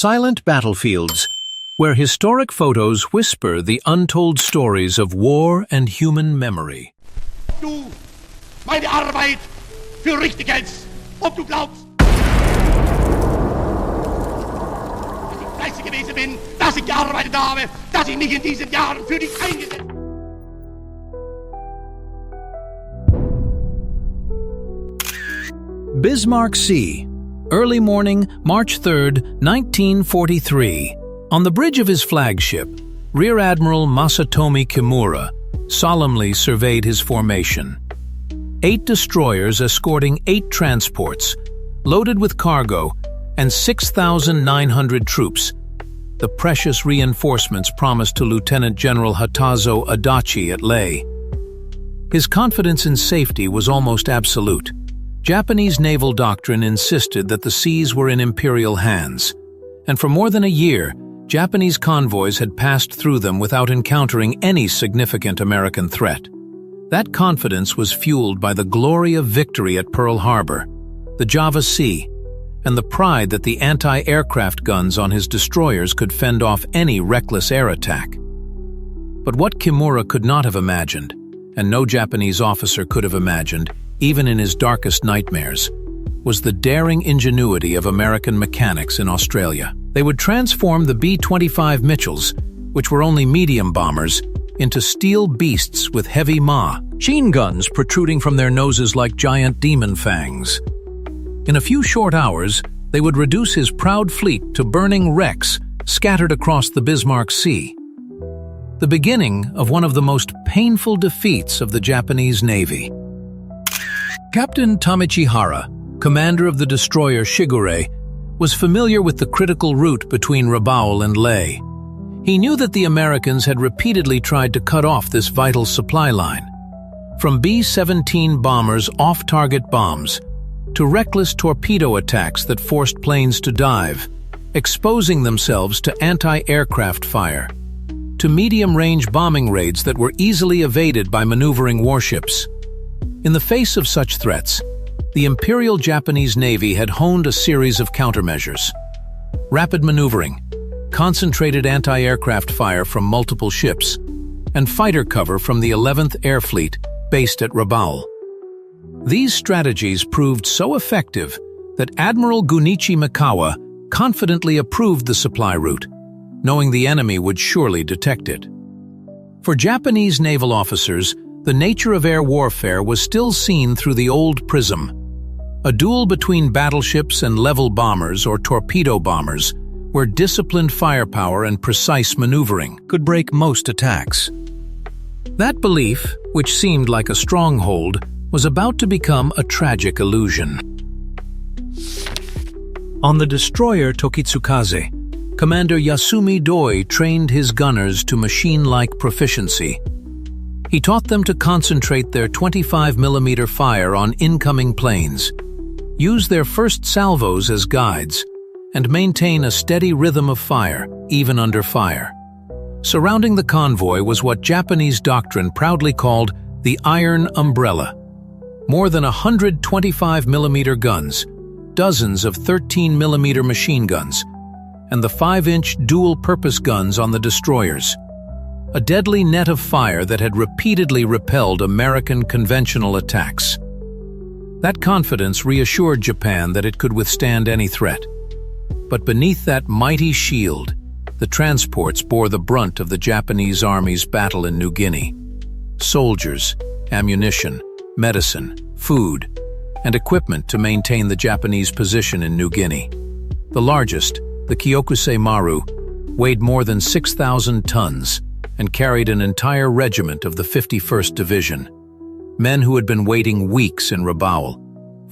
Silent battlefields, where historic photos whisper the untold stories of war and human memory. Du meine Arbeit für richtig hältst, ob du glaubst, dass ich fleißig gewesen bin, dass ich gearbeitet habe, dass ich mich in diesen Jahren für dich eingesetzt habe. Bismarck Sea, early morning, March 3, 1943. On the bridge of his flagship, Rear Admiral Masatomi Kimura solemnly surveyed his formation. 8 destroyers escorting 8 transports, loaded with cargo, and 6,900 troops, the precious reinforcements promised to Lieutenant General Hatazo Adachi at Leh. His confidence in safety was almost absolute. Japanese naval doctrine insisted that the seas were in imperial hands, and for more than a year, Japanese convoys had passed through them without encountering any significant American threat. That confidence was fueled by the glory of victory at Pearl Harbor, the Java Sea, and the pride that the anti-aircraft guns on his destroyers could fend off any reckless air attack. But what Kimura could not have imagined, and no Japanese officer could have imagined, even in his darkest nightmares, was the daring ingenuity of American mechanics in Australia. They would transform the B-25 Mitchells, which were only medium bombers, into steel beasts with heavy machine guns protruding from their noses like giant demon fangs. In a few short hours, they would reduce his proud fleet to burning wrecks scattered across the Bismarck Sea. The beginning of one of the most painful defeats of the Japanese Navy. Captain Tamichi Hara, commander of the destroyer Shigure, was familiar with the critical route between Rabaul and Leh. He knew that the Americans had repeatedly tried to cut off this vital supply line. From B-17 bombers' off-target bombs to reckless torpedo attacks that forced planes to dive, exposing themselves to anti-aircraft fire, to medium-range bombing raids that were easily evaded by maneuvering warships. In the face of such threats, the Imperial Japanese Navy had honed a series of countermeasures. Rapid maneuvering, concentrated anti-aircraft fire from multiple ships, and fighter cover from the 11th Air Fleet based at Rabaul. These strategies proved so effective that Admiral Gunichi Mikawa confidently approved the supply route, knowing the enemy would surely detect it. For Japanese naval officers, the nature of air warfare was still seen through the old prism. A duel between battleships and level bombers or torpedo bombers, where disciplined firepower and precise maneuvering could break most attacks. That belief, which seemed like a stronghold, was about to become a tragic illusion. On the destroyer Tokitsukaze, Commander Yasumi Doi trained his gunners to machine-like proficiency. He taught them to concentrate their 25mm fire on incoming planes, use their first salvos as guides, and maintain a steady rhythm of fire, even under fire. Surrounding the convoy was what Japanese doctrine proudly called the Iron Umbrella. More than 125mm guns, dozens of 13mm machine guns, and the 5-inch dual-purpose guns on the destroyers. A deadly net of fire that had repeatedly repelled American conventional attacks. That confidence reassured Japan that it could withstand any threat. But beneath that mighty shield, the transports bore the brunt of the Japanese Army's battle in New Guinea. Soldiers, ammunition, medicine, food, and equipment to maintain the Japanese position in New Guinea. The largest, the Kyokusei Maru, weighed more than 6,000 tons and carried an entire regiment of the 51st Division, men who had been waiting weeks in Rabaul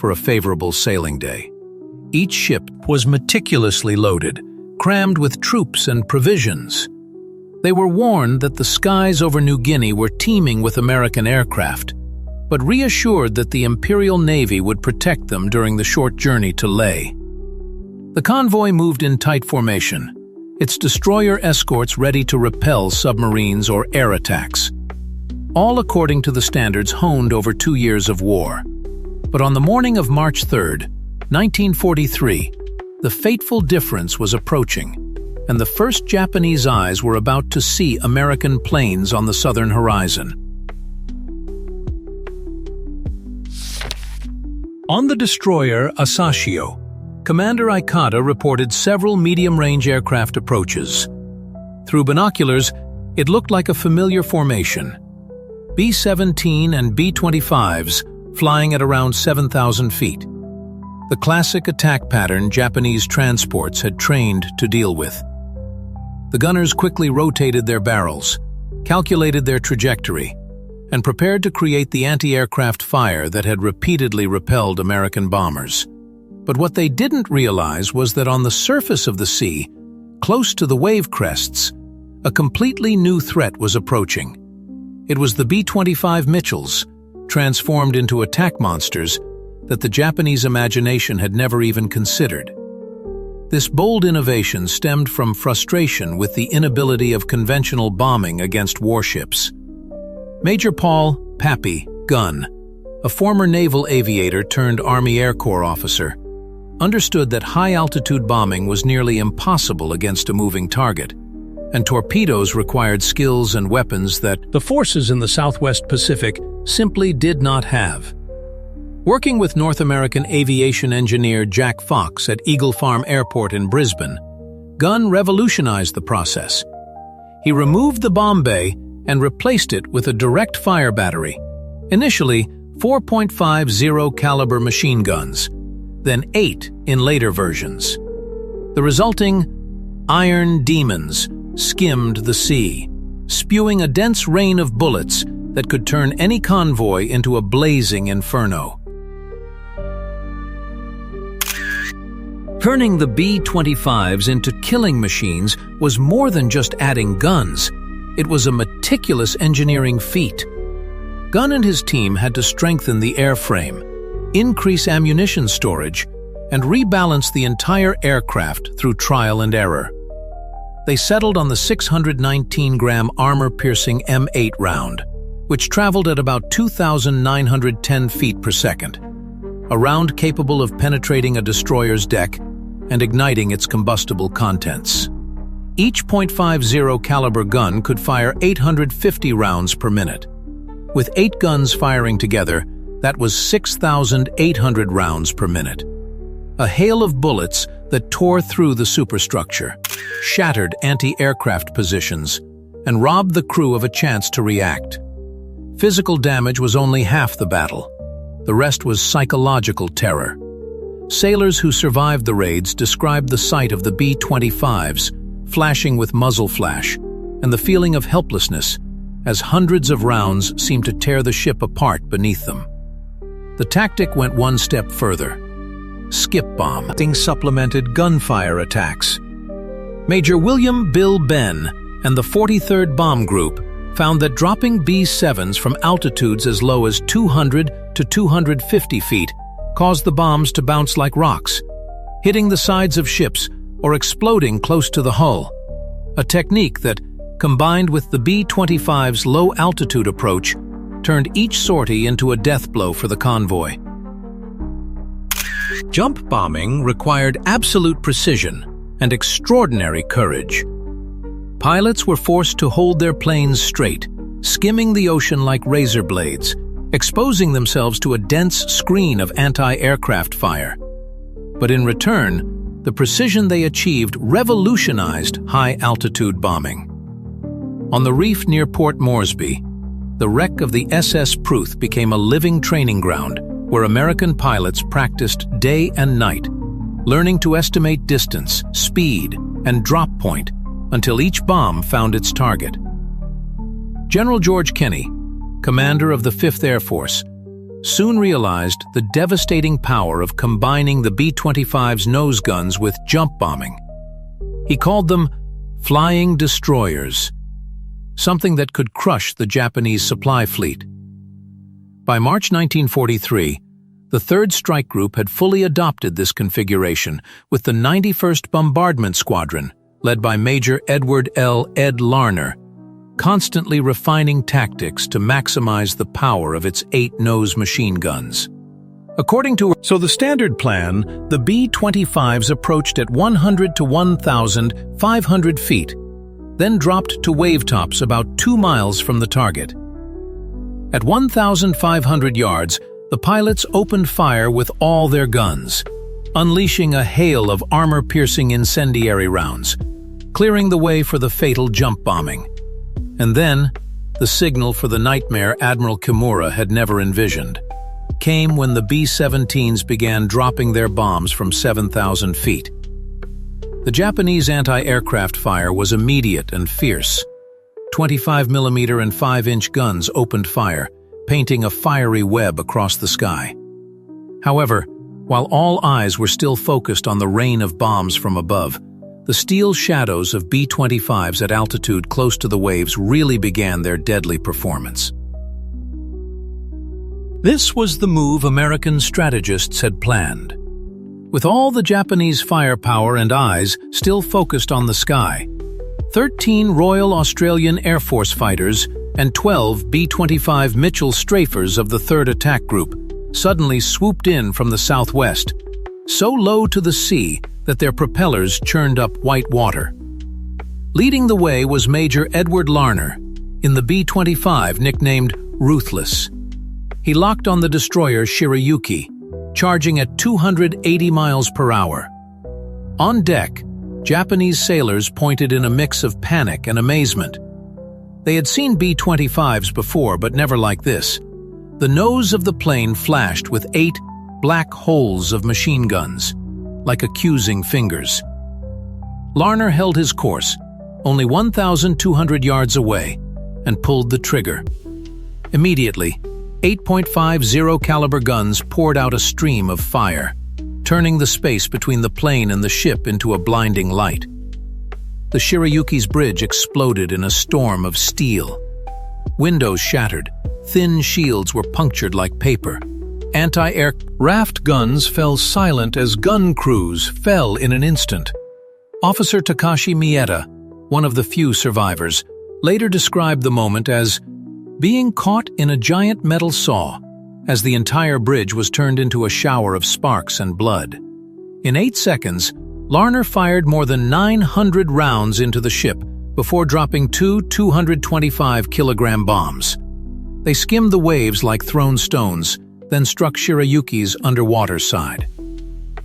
for a favorable sailing day. Each ship was meticulously loaded, crammed with troops and provisions. They were warned that the skies over New Guinea were teeming with American aircraft, but reassured that the Imperial Navy would protect them during the short journey to Leh. The convoy moved in tight formation, its destroyer escorts ready to repel submarines or air attacks, all according to the standards honed over 2 years of war. But on the morning of March 3, 1943, The fateful difference was approaching, and the first Japanese eyes were about to see American planes on the southern horizon. On the destroyer Asashio, Commander Ikata reported several medium-range aircraft approaches. Through binoculars, it looked like a familiar formation. B-17 and B-25s flying at around 7,000 feet. The classic attack pattern Japanese transports had trained to deal with. The gunners quickly rotated their barrels, calculated their trajectory, and prepared to create the anti-aircraft fire that had repeatedly repelled American bombers. But what they didn't realize was that on the surface of the sea, close to the wave crests, a completely new threat was approaching. It was the B-25 Mitchells, transformed into attack monsters that the Japanese imagination had never even considered. This bold innovation stemmed from frustration with the inability of conventional bombing against warships. Major Paul "Pappy" Gunn, a former naval aviator turned Army Air Corps officer, understood that high-altitude bombing was nearly impossible against a moving target, and torpedoes required skills and weapons that the forces in the Southwest Pacific simply did not have. Working with North American aviation engineer Jack Fox at Eagle Farm Airport in Brisbane, Gunn revolutionized the process. He removed the bomb bay and replaced it with a direct fire battery, initially 4.50 caliber machine guns, then 8 in later versions. The resulting Iron Demons skimmed the sea, spewing a dense rain of bullets that could turn any convoy into a blazing inferno. Turning the B-25s into killing machines was more than just adding guns. It was a meticulous engineering feat. Gunn and his team had to strengthen the airframe, increase ammunition storage, and rebalance the entire aircraft through trial and error. They settled on the 619-gram armor-piercing M8 round, which traveled at about 2,910 feet per second, a round capable of penetrating a destroyer's deck and igniting its combustible contents. Each .50 caliber gun could fire 850 rounds per minute. With 8 guns firing together, that was 6,800 rounds per minute. A hail of bullets that tore through the superstructure, shattered anti-aircraft positions, and robbed the crew of a chance to react. Physical damage was only half the battle. The rest was psychological terror. Sailors who survived the raids described the sight of the B-25s, flashing with muzzle flash, and the feeling of helplessness as hundreds of rounds seemed to tear the ship apart beneath them. The tactic went one step further. Skip bombing supplemented gunfire attacks. Major William "Bill" Benn and the 43rd Bomb Group found that dropping B-7s from altitudes as low as 200 to 250 feet caused the bombs to bounce like rocks, hitting the sides of ships or exploding close to the hull, a technique that, combined with the B-25's low-altitude approach, turned each sortie into a death blow for the convoy. Jump bombing required absolute precision and extraordinary courage. Pilots were forced to hold their planes straight, skimming the ocean like razor blades, exposing themselves to a dense screen of anti-aircraft fire. But in return, the precision they achieved revolutionized high-altitude bombing. On the reef near Port Moresby, the wreck of the SS Pruth became a living training ground where American pilots practiced day and night, learning to estimate distance, speed, and drop point until each bomb found its target. General George Kenney, commander of the 5th Air Force, soon realized the devastating power of combining the B-25's nose guns with jump bombing. He called them flying destroyers, something that could crush the Japanese supply fleet. By March 1943, the 3rd Strike Group had fully adopted this configuration with the 91st Bombardment Squadron, led by Major Edward L. Ed Larner, constantly refining tactics to maximize the power of its 8 nose machine guns. So the standard plan, the B-25s approached at 100 to 1,500 feet, then dropped to wavetops about 2 miles from the target. At 1,500 yards, the pilots opened fire with all their guns, unleashing a hail of armor-piercing incendiary rounds, clearing the way for the fatal jump bombing. And then, the signal for the nightmare Admiral Kimura had never envisioned came when the B-17s began dropping their bombs from 7,000 feet. The Japanese anti-aircraft fire was immediate and fierce. 25mm and 5-inch guns opened fire, painting a fiery web across the sky. However, while all eyes were still focused on the rain of bombs from above, the steel shadows of B-25s at altitude close to the waves really began their deadly performance. This was the move American strategists had planned. With all the Japanese firepower and eyes still focused on the sky, 13 Royal Australian Air Force fighters and 12 B-25 Mitchell strafers of the 3rd Attack Group suddenly swooped in from the southwest, so low to the sea that their propellers churned up white water. Leading the way was Major Edward Larner, in the B-25 nicknamed Ruthless. He locked on the destroyer Shirayuki, charging at 280 miles per hour. On deck, Japanese sailors pointed in a mix of panic and amazement. They had seen B-25s before, but never like this. The nose of the plane flashed with 8 black holes of machine guns, like accusing fingers. Larner held his course, only 1,200 yards away, and pulled the trigger. Immediately, 8.50 caliber guns poured out a stream of fire, turning the space between the plane and the ship into a blinding light. The Shirayuki's bridge exploded in a storm of steel. Windows shattered, thin shields were punctured like paper. Anti-aircraft guns fell silent as gun crews fell in an instant. Officer Takashi Mieta, one of the few survivors, later described the moment as being caught in a giant metal saw, as the entire bridge was turned into a shower of sparks and blood. In 8 seconds, Larner fired more than 900 rounds into the ship before dropping 2 225-kilogram bombs. They skimmed the waves like thrown stones, then struck Shirayuki's underwater side.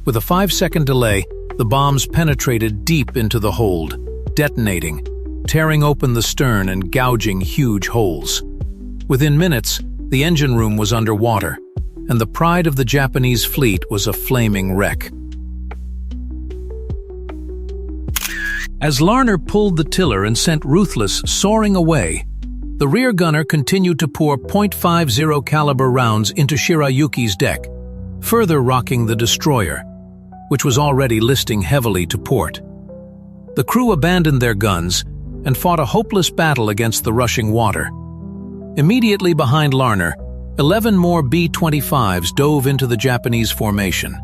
With a 5-second delay, the bombs penetrated deep into the hold, detonating, tearing open the stern and gouging huge holes. Within minutes, the engine room was underwater, and the pride of the Japanese fleet was a flaming wreck. As Larner pulled the tiller and sent Ruthless soaring away, the rear gunner continued to pour .50 caliber rounds into Shirayuki's deck, further rocking the destroyer, which was already listing heavily to port. The crew abandoned their guns and fought a hopeless battle against the rushing water. Immediately behind Larner, 11 more B-25s dove into the Japanese formation.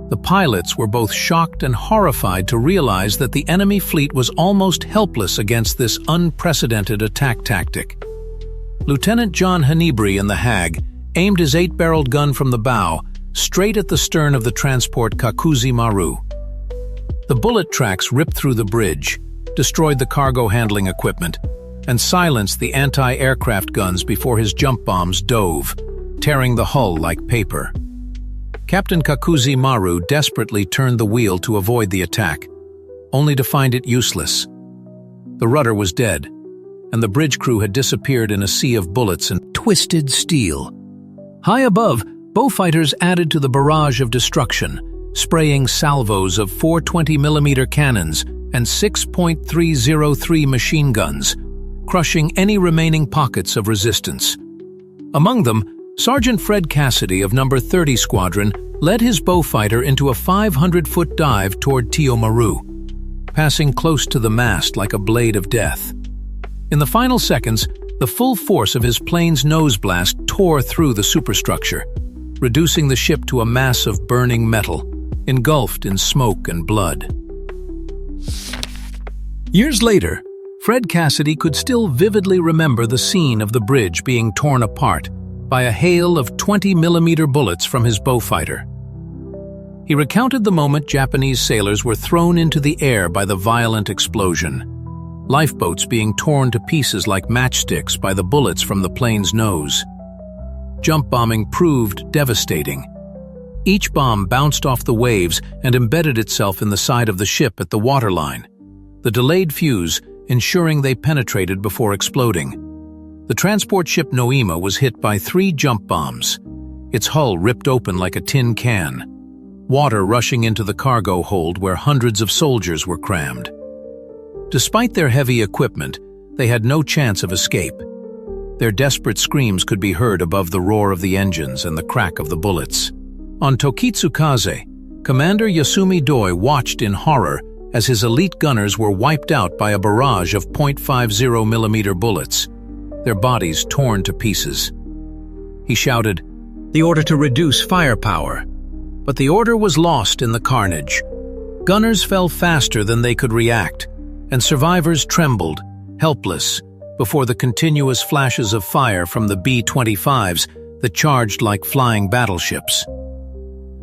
The pilots were both shocked and horrified to realize that the enemy fleet was almost helpless against this unprecedented attack tactic. Lieutenant John Hanebri in the Hag aimed his 8-barreled gun from the bow straight at the stern of the transport Kakuzi Maru. The bullet tracks ripped through the bridge, destroyed the cargo handling equipment, and silenced the anti-aircraft guns before his jump bombs dove, tearing the hull like paper. Captain Kakuzi Maru desperately turned the wheel to avoid the attack, only to find it useless. The rudder was dead, and the bridge crew had disappeared in a sea of bullets and twisted steel. High above, Beaufighters added to the barrage of destruction, spraying salvos of 420mm cannons and 6.303 machine guns, crushing any remaining pockets of resistance. Among them, Sergeant Fred Cassidy of No. 30 Squadron led his Beaufighter into a 500-foot dive toward Tio Maru, passing close to the mast like a blade of death. In the final seconds, the full force of his plane's nose blast tore through the superstructure, reducing the ship to a mass of burning metal, engulfed in smoke and blood. Years later, Fred Cassidy could still vividly remember the scene of the bridge being torn apart by a hail of 20mm bullets from his bowfighter. He recounted the moment Japanese sailors were thrown into the air by the violent explosion, lifeboats being torn to pieces like matchsticks by the bullets from the plane's nose. Jump bombing proved devastating. Each bomb bounced off the waves and embedded itself in the side of the ship at the waterline, the delayed fuse ensuring they penetrated before exploding. The transport ship Noima was hit by 3 jump bombs, its hull ripped open like a tin can, water rushing into the cargo hold where hundreds of soldiers were crammed. Despite their heavy equipment, they had no chance of escape. Their desperate screams could be heard above the roar of the engines and the crack of the bullets. On Tokitsukaze, Commander Yasumi Doi watched in horror as his elite gunners were wiped out by a barrage of .50mm bullets, their bodies torn to pieces. He shouted, "The order to reduce firepower." But the order was lost in the carnage. Gunners fell faster than they could react, and survivors trembled, helpless, before the continuous flashes of fire from the B-25s that charged like flying battleships.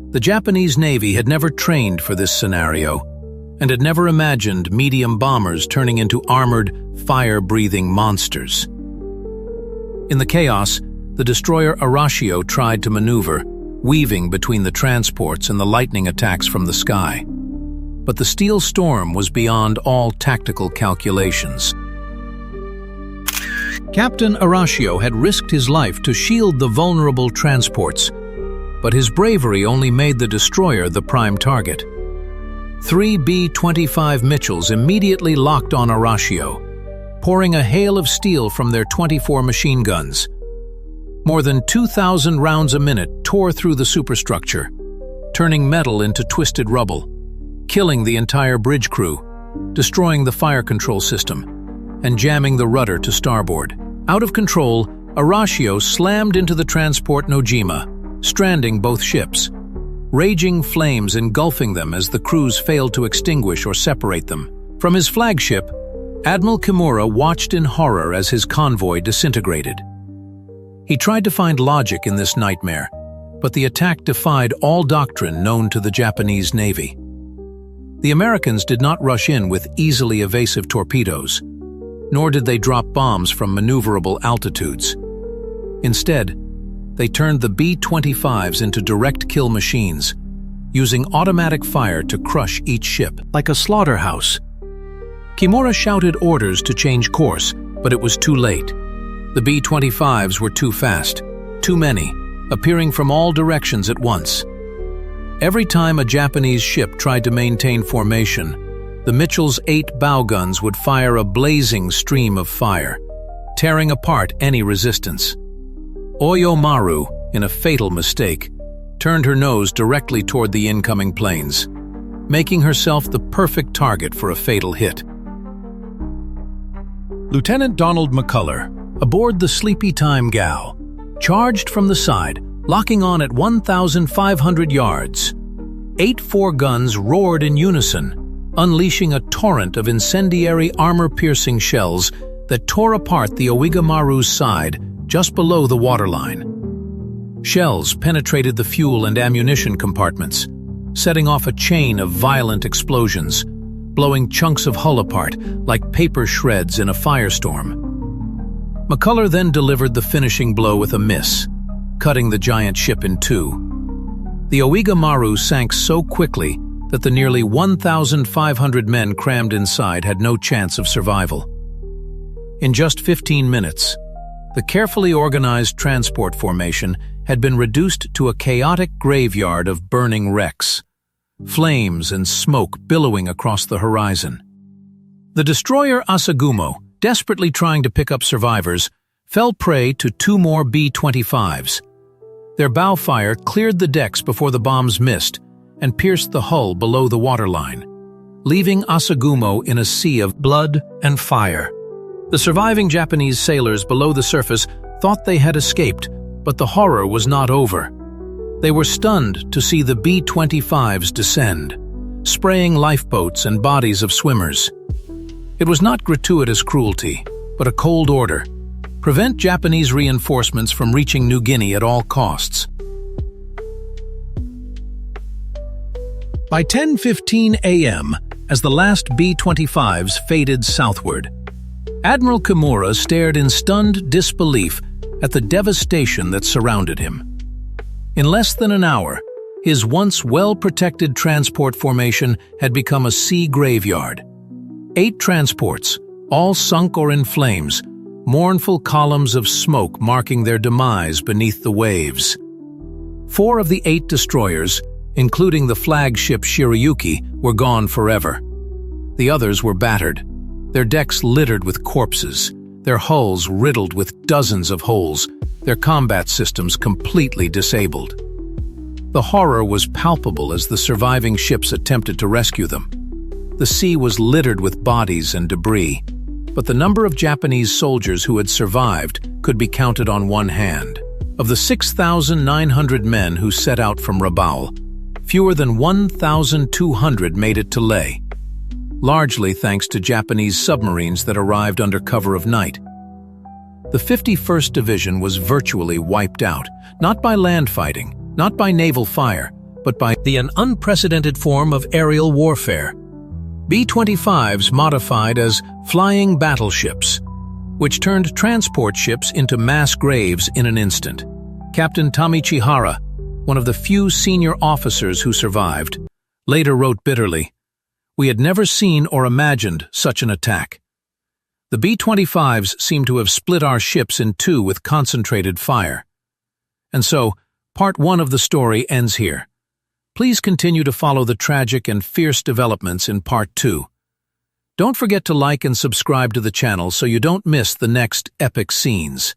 The Japanese Navy had never trained for this scenario, and had never imagined medium bombers turning into armored, fire-breathing monsters. In the chaos, the destroyer Arashio tried to maneuver, weaving between the transports and the lightning attacks from the sky. But the steel storm was beyond all tactical calculations. Captain Arashio had risked his life to shield the vulnerable transports, but his bravery only made the destroyer the prime target. 3 B-25 Mitchells immediately locked on Arashio, pouring a hail of steel from their 24 machine guns. More than 2,000 rounds a minute tore through the superstructure, turning metal into twisted rubble, killing the entire bridge crew, destroying the fire control system, and jamming the rudder to starboard. Out of control, Arashio slammed into the transport Nojima, stranding both ships, raging flames engulfing them as the crews failed to extinguish or separate them. From his flagship, Admiral Kimura watched in horror as his convoy disintegrated. He tried to find logic in this nightmare, but the attack defied all doctrine known to the Japanese Navy. The Americans did not rush in with easily evasive torpedoes, nor did they drop bombs from maneuverable altitudes. Instead, they turned the B-25s into direct kill machines, using automatic fire to crush each ship like a slaughterhouse. Kimura shouted orders to change course, but it was too late. The B-25s were too fast, too many, appearing from all directions at once. Every time a Japanese ship tried to maintain formation, the Mitchell's 8 bow guns would fire a blazing stream of fire, tearing apart any resistance. Oyomaru, in a fatal mistake, turned her nose directly toward the incoming planes, making herself the perfect target for a fatal hit. Lieutenant Donald McCullough, aboard the Sleepy Time Gal, charged from the side, locking on at 1,500 yards. 8 4-guns roared in unison, unleashing a torrent of incendiary armor-piercing shells that tore apart the Oigamaru's side just below the waterline. Shells penetrated the fuel and ammunition compartments, setting off a chain of violent explosions, blowing chunks of hull apart like paper shreds in a firestorm. McCullough then delivered the finishing blow with a miss, cutting the giant ship in two. The Oigamaru sank so quickly that the nearly 1,500 men crammed inside had no chance of survival. In just 15 minutes, the carefully organized transport formation had been reduced to a chaotic graveyard of burning wrecks, flames and smoke billowing across the horizon. The destroyer Asagumo, desperately trying to pick up survivors, fell prey to 2 more B-25s. Their bow fire cleared the decks before the bombs missed and pierced the hull below the waterline, leaving Asagumo in a sea of blood and fire. The surviving Japanese sailors below the surface thought they had escaped, but the horror was not over. They were stunned to see the B-25s descend, spraying lifeboats and bodies of swimmers. It was not gratuitous cruelty, but a cold order. Prevent Japanese reinforcements from reaching New Guinea at all costs. By 10:15 a.m., as the last B-25s faded southward, Admiral Kimura stared in stunned disbelief at the devastation that surrounded him. In less than an hour, his once well-protected transport formation had become a sea graveyard. 8 transports, all sunk or in flames, mournful columns of smoke marking their demise beneath the waves. 4 of the 8 destroyers, including the flagship Shirayuki, were gone forever. The others were battered, their decks littered with corpses, their hulls riddled with dozens of holes, their combat systems completely disabled. The horror was palpable as the surviving ships attempted to rescue them. The sea was littered with bodies and debris, but the number of Japanese soldiers who had survived could be counted on one hand. Of the 6,900 men who set out from Rabaul, fewer than 1,200 made it to Leh, largely thanks to Japanese submarines that arrived under cover of night. The 51st Division was virtually wiped out, not by land fighting, not by naval fire, but by an unprecedented form of aerial warfare. B-25s modified as flying battleships, which turned transport ships into mass graves in an instant. Captain Tamichihara, one of the few senior officers who survived, later wrote bitterly, "We had never seen or imagined such an attack. The B-25s seemed to have split our ships in two with concentrated fire." And so, Part 1 of the story ends here. Please continue to follow the tragic and fierce developments in Part 2. Don't forget to like and subscribe to the channel so you don't miss the next epic scenes.